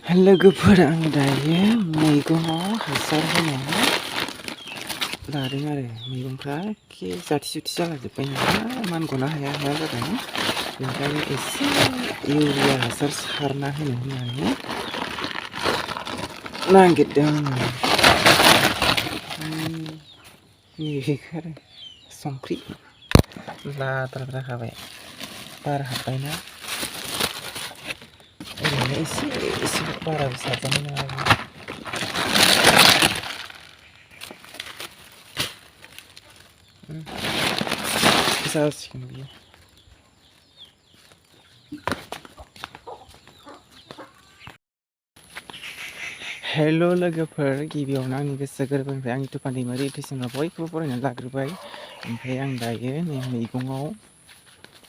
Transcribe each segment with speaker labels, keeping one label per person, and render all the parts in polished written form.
Speaker 1: लोगोफोरा आं दायो मैगङाव हासार होनानै लादों आरो मैगंफ्रा एखे जाथि जुथि जालाजोब्बाय नालाय मानग'नो हाया जादों। बेनिखायनो एसे इउरिया हासार सारना होनो होननानै नागिरदों आङो। नैबेखौ आरो संख्रि लाद्रा जाखाबाय बार हाबबायना ओरैनो एसे बाराबो सारजानाय नङा। जासिगोन बियो। हेल' लोगोफोर, गिबियावनो आंनि गोसो गोरबोनिफ्राय आंनि तुफान दैमारि इउटुब बयखौबो फरायनानै लाग्रोबाय। ओमफ्राय आं दायो नै मैगङाव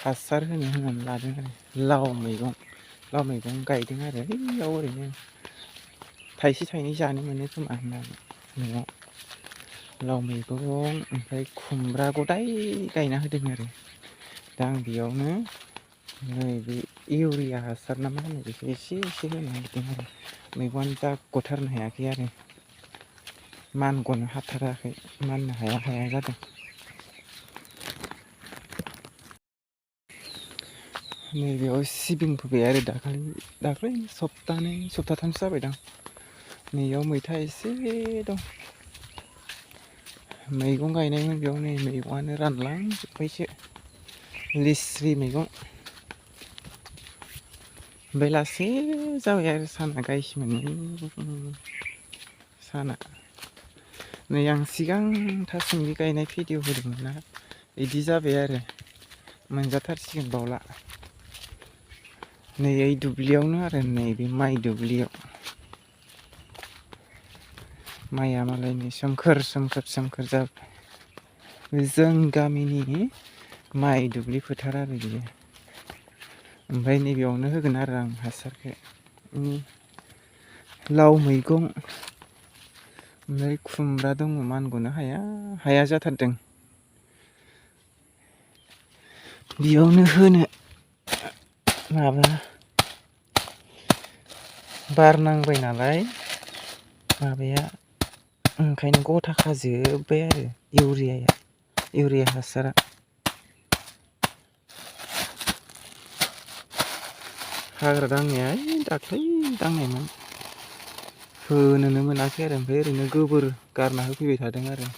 Speaker 1: हासार होनानै लादों आरो लाव मैगं गायदों आरो बैयाव ओरैनो थाइसे थाइनै जानो मोनो खोमा होननानै न'आव लाव मैगं ओमफ्राय खुमब्रा गदाय गायना होदों आरो दा आं बेयावनो नैबे इउरिया हासार ना मा होनो बेखौ एसे होनो नागिरदों आरो मैगंआनो जा गथारनो हायाखै आरो मानग'नो हाथाराखै, माननो हाया जादों। नैबेयाव सिबिं फोबाय आरो दाख्लै सप्ताथामसो जाबायदां। नैयाव मैथा एसे दं। मैगं गायनायमोन बेयाव नै मैगङानो रानलांजोब्बायसो। लिस्रि मैगं ओमफ्राय लासै जाबाय आरो साना गायसोमोन साना। नै आं सिगां थासुमलि गायनाय भिडिअ होदोंमोन ना, बिदि जाबाय आरो मोनजाथारसिगोन बावला। नै ओइ दुब्लियावनो आरो नैबे माइ दुब्लियाव माइया मालायनि सोमखोर जाबाय। जों गामिनि माइ दुब्लि फोथार आरो बियो। ओमफ्राय नैबेयावनो होगोन आरो आं हासारखौ लाव मैगं ओमफ्राय खुमब्रा दङ मानग'नो हाया जाथारदों। बेयावनो होनो बार नांबाय नालाय माबाया ओंखायनो गथा खाजोब्बाय आरो इउरिया हासारा। हाग्रा दांनाया दाख्लै दांनायमोन, होनोनो मोनाखै आरो ओमफ्राय ओरैनो गोबोर गारना होफैबाय थादों आरो।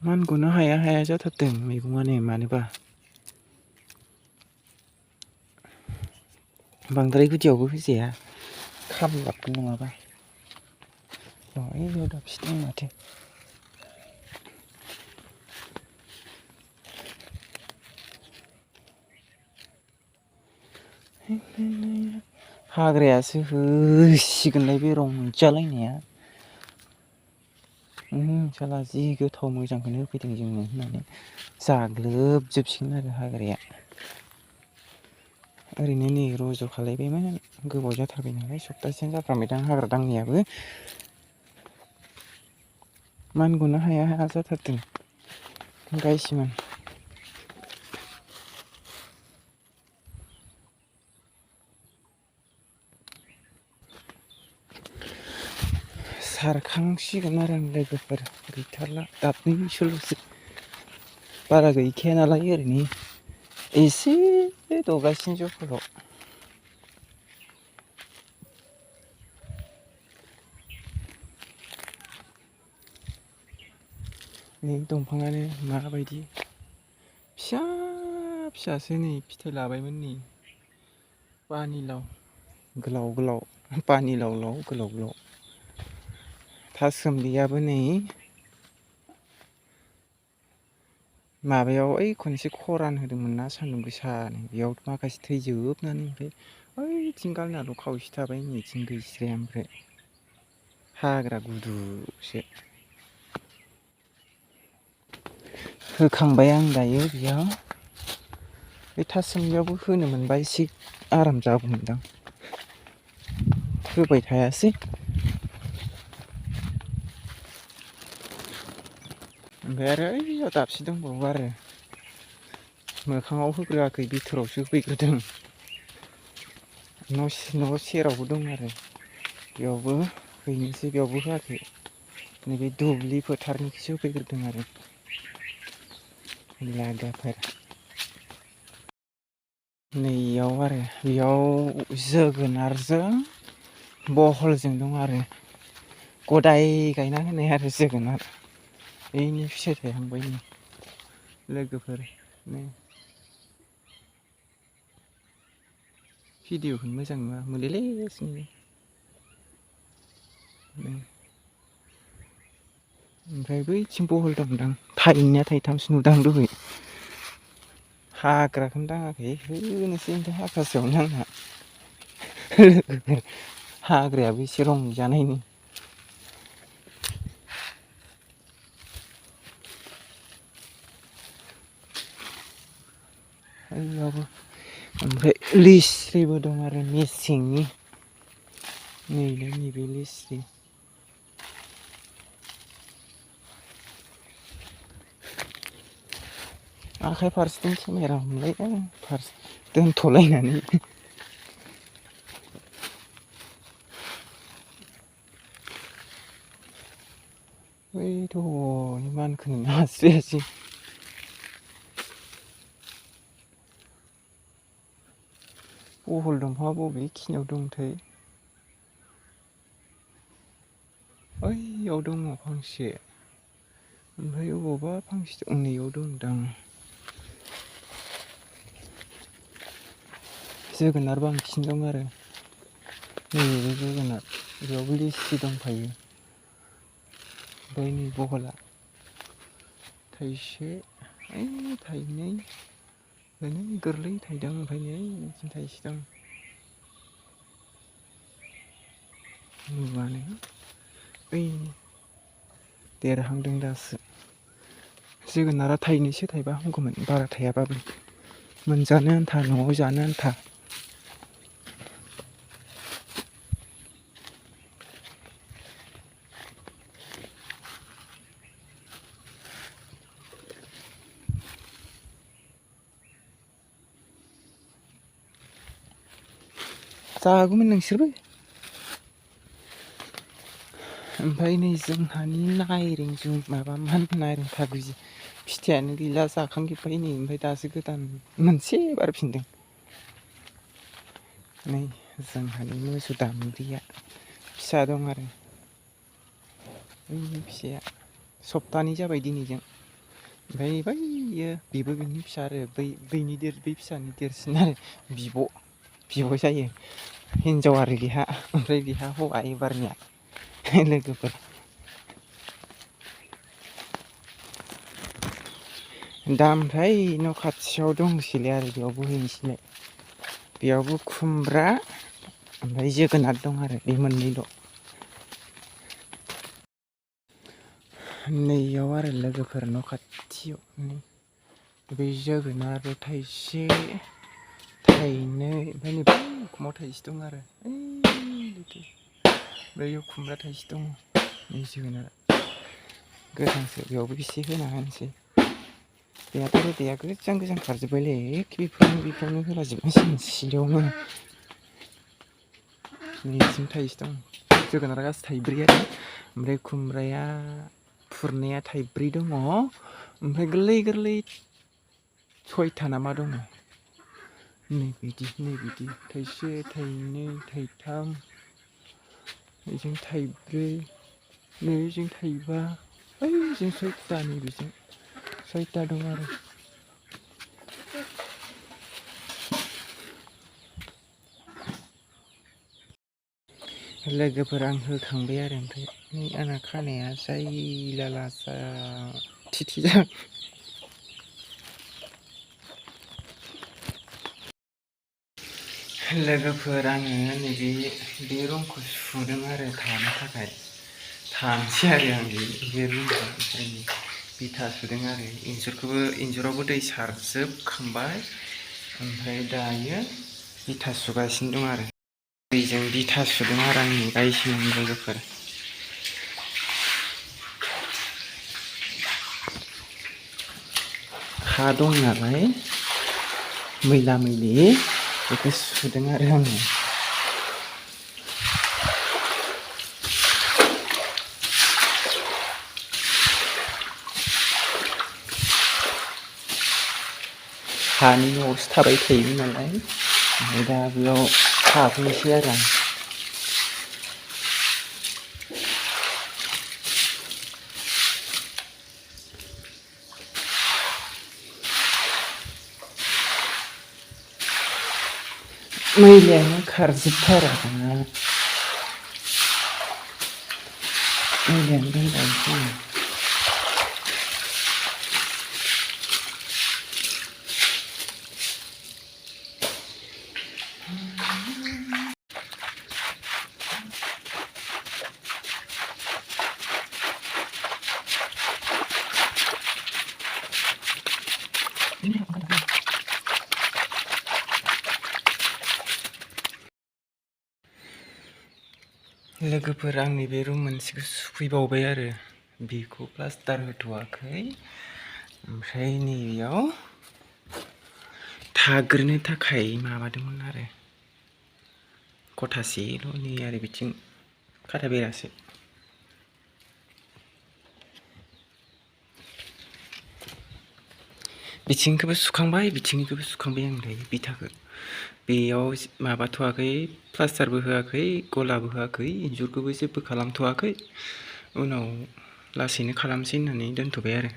Speaker 1: मानग'नो हाया जाथारदों मैगङानो मानोबा। बांद्राय गुदियावबो होजाया, खामलाबगोन नङाबा। ओइयाव दाबसे दं माथो। हाग्रायासो होसिगोनलाय बे रंजालायनाया। साला जि गोथाव मोजांखौनो होफैदों जोंनो होननानै जाग्लोबजोबसिगोन आरो हाग्राया। ओरैनो नै रज' खालायबायमोन, गोबाव जाथारबाय नालाय सप्तासेयानो जाफ्रामबायदां हाग्रा दांनायाबो। मानग'नो हाया जाथारदों गायसोमोन। सारखांसिगोन आरो आं लोगोफोर, गैथारला दाबनैसोल'सै। बारा गैखाया नालाय ओरैनो एसे दब्लायसेनि जख'ल'। नै दंफाङानो माबायदि फिसासो नै फिथाइ लाबायमोन नै पानिलाव गोलाव पानिलाव गोलाव। थासुमलियाबो नै माबायाव ओइ खनसे खरान होदोंमोन ना सान्दुं गोसानो, बेयाव माखासे थैजोबनानै ओमफ्राय ओइथिं गालनाल' खावसे थाबाय, नैथिं गैस्राया ओमफ्राय हाग्रा गुदुसो। होखांबाय आं दायो बेयाव। बे थासुमलियावबो होनो मोनबा एसे आराम जागौमोनदां, होबाय थायासै। ओमफ्राय आरो ओइयाव दाबसे दंबावो आरो मोखाङाव होग्रोआखै बिथोरावसो होफैग्रोदों न' सेरावबो दं आरो बेयावबो हैनोसै बेयावबो होआखै नैबे दुब्लि फोथारनिखौसो होफैग्रोदों आरो लागाफोर नैयाव आरो बेयाव जोगोनारजों बहलजों दं आरो गदाय गायना होनाय आरो जोगोनार बैनि फिथाइ थायहांबायनो लोगोफोर भिडिअखौनो मोजां नुवा मोलेलेसनो ओमफ्राय बैथिं बहल दंदां थाइनैया थाइथामसो नुदां दहाय हाग्राखौनो दाङाखै होनोसै ओमफ्राय हाखासेयावनो आंहा हाग्रायाबो एसे रंजानायनि ओइयावबो ओमफ्राय लिस्रिबो दं आरो मेसेंनि नैबे लिस्रि आखाइ फारसेथिं केमेरा हमलायदों फारसे दोनथ'लायनानै बैथ' मानखोनो हास्रियासै बहल दंफांआ बबेखिनियाव दंथाय ओइयाव दङ फांसे ओमफ्राय अबावबा फांसे नैयाव दंदां जोगोनार बांसिन दं आरो नैबे जोगोनार बेयावबो लिसि दंफायो ओमफ्राय नै बहला थाइसे ओइ थाइनै ओरैनो गोरलै थाइदों ओमफ्राय नै बिथिं थाइसे दं नुवानो ओइ देरहांदों दासो जोगोनारा थाइनैसो थाइबा हामगौमोन बारा थायाबाबो मोनजानो आन्था न'आव जानो आन्था जागौमोन नोंसोरबो ओमफ्राय नै जोंहानि नायरें माबा मा होनो नायरें खागुजि फिथाइयानो गैला जाखांजोब्बाय नै ओमफ्राय दासो गोदान मोनसे बारफिनदों नै जोंहानि मोसौ दामब्रिया फिसा दं आरो बै फिसाया सप्तानै जाबाय दिनैजों ओमफ्राय बैयो बेबो बिनि फिसा आरो बै फिसानि देरसिन आरो बिब' जायो हिनजाव आरो बिहा ओमफ्राय बिहा हौवा एबारनिया लोगोफोर दा ओमफ्राय न' खाथियाव दंसैलाय आरो बेयावबो हैनोसैलाय बेयावबो खुमब्रा ओमफ्राय जोगोनार दं आरो बे मोननैल' नैयाव आरो लोगोफोर न' खाथियाव बे जोगोनार थाइसे थाइनै ओमफ्राय नै बै उखुमाव थाइसे दं आरो बैयाव खुमब्रा थाइसे दङ नै जोगोनारा गोथांसो बेयावबो एसे होना होनोसै बेहाथ' रोदाया गोजान खारजोब्बायलै बेफोरावनो होलाजोबनांसिगोन सिलायावनो नैथिं थाइसे दं जोगोनारा गासै थाइब्रै आरो ओमफ्राय खुमब्राया फुरनाया थाइब्रै दङ ओमफ्राय गोरलै सयथा ना मा दङ नै बिदि थाइसे थाइनै थाइथाम बेजों थाइब्रै नैजों थाइबा ओइजों सयथा नैबेजों सयथा दं आरो लोगोफोर आं होखांबाय आरो ओमफ्राय नै आंना खानाया जायला थिथि लोगोफोर आङो नैबे बे रुमखौ सुदों आरो थानो थाखाय थानोसै आरो आं बे रुमखौ ओमफ्राय बिथा सुदों आरो इन्जुरावबो दै सारजोबखांबाय ओमफ्राय दायो बिथा सुगासिनो दं आरो दैजों बिथा सुदों आरो आंनि गायसिनि लोगोफोर हा दं नालाय मैला मैलि बेखौ सुदों आरो आङो। हानि न'आवसो थाबाय थायोमोन नालाय ओमफ्राय दा बेयाव थाफैनोसै आरो आं। मैलायानो खारजोबथारा मैलायानो दंबावोसो। लोगोफोर आंनि बे रुम मोनसेखौ सुफैबावबाय आरो बेखौ प्लास्टार होथ'वाखै। ओमफ्राय नैबेयाव थाग्रोनो थाखाय माबादोंमोन आरो खथासेल' नै आरो बिथिं खाथा बेरासो। बिथिंखौबो सुखांबाय बिथिंनिखौबो सुखांबाय आं दायो बिथाखौ। बेयाव माबाथ'वाखै प्लास्टारबो होआखै गलाबो होआखै इन्जुरखौबो जेबो खालामथ'वाखै। उनाव लासैनो खालामसै होननानै दोनथ'बाय आरो।